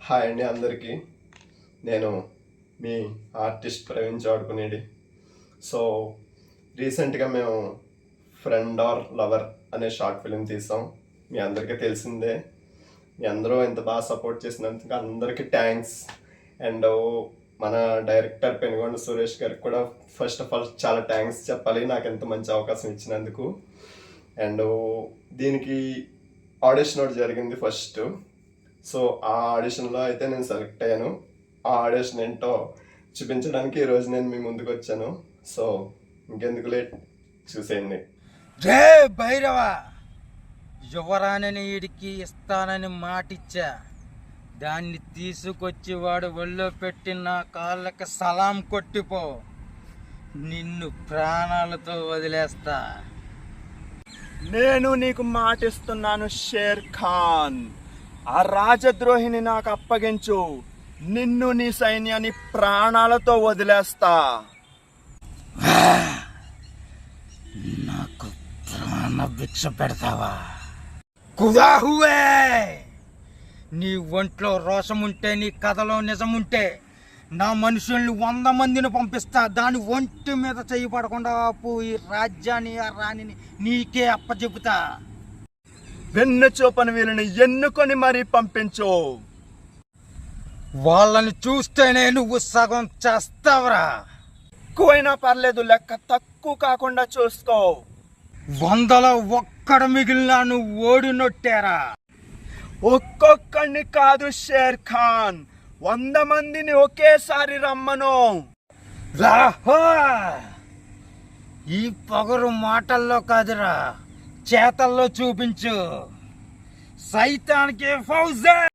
Hi అండి అందరికీ. నేను మీ ఆర్టిస్ట్ ప్రవీణ్ చౌడుకునేది. సో రీసెంట్గా మేము ఫ్రెండ్ ఆర్ లవర్ అనే షార్ట్ ఫిలిం తీసాం. మీ అందరికీ తెలిసిందే. మీ అందరూ ఎంత బాగా సపోర్ట్ చేసినందుకు అందరికీ థ్యాంక్స్. అండ్ మన డైరెక్టర్ పెనుగొండ సురేష్ గారికి కూడా ఫస్ట్ ఆఫ్ ఆల్ చాలా థ్యాంక్స్ చెప్పాలి, నాకు ఎంత మంచి అవకాశం ఇచ్చినందుకు. అండ్ దీనికి ఆడిషన్ ఒకటి జరిగింది ఫస్ట్. సో ఆ ఆడిషన్లో అయితే నేను సెలెక్ట్ అయ్యాను. ఆ ఆడిషన్ ఏంటో చూపించడానికి ఈరోజు నేను మీ ముందుకు వచ్చాను. సో ఇంకెందుకు లేట్, చూసేయండి. రే భైరవ, యువరాణిని వీడికి ఇస్తానని మాటిచ్చా, దాన్ని తీసుకొచ్చి వాడు ఒళ్ళో పెట్టి నా కాళ్ళకి సలాం కొట్టిపో, నిన్ను ప్రాణాలతో వదిలేస్తా. నేను నీకు మాటిస్తున్నాను షేర్ ఖాన్, ఆ రాజద్రోహిని నాకు అప్పగించు, నిన్ను నీ సైన్యాన్ని ప్రాణాలతో వదిలేస్తా. నాకు ప్రాణ భిక్ష పెడతావా? కుదాహువే, నీ ఒంట్లో రోషం ఉంటే, నీ కథలో నిజం ఉంటే, నా మనుషుల్ని 100 మందిని పంపిస్తా. దాని ఒంటి మీద చేయబడకుండా ఆపు. ఈ రాజ్యాన్ని, ఆ రాణిని నీకే అప్పచెబుతా. వెన్ను చూపని వీళ్ళని ఎన్నుకొని మరీ పంపించు. వాళ్ళని చూస్తేనే నువ్వు సగం చేస్తావురా. ఎక్కువైనా పర్లేదు, లెక్క తక్కువ కాకుండా చూసుకో. 100లో ఒక్కడు మిగిలినా నువ్వు ఓడినొట్టారా. ఒక్కొక్కడిని కాదు షేర్ ఖాన్, 100 మందిని ఒకేసారి రమ్మను. రాహో, ఈ పొగరు మాటల్లో కాదురా, చేతల్లో చూపించు. సైతానికి ఫౌజే.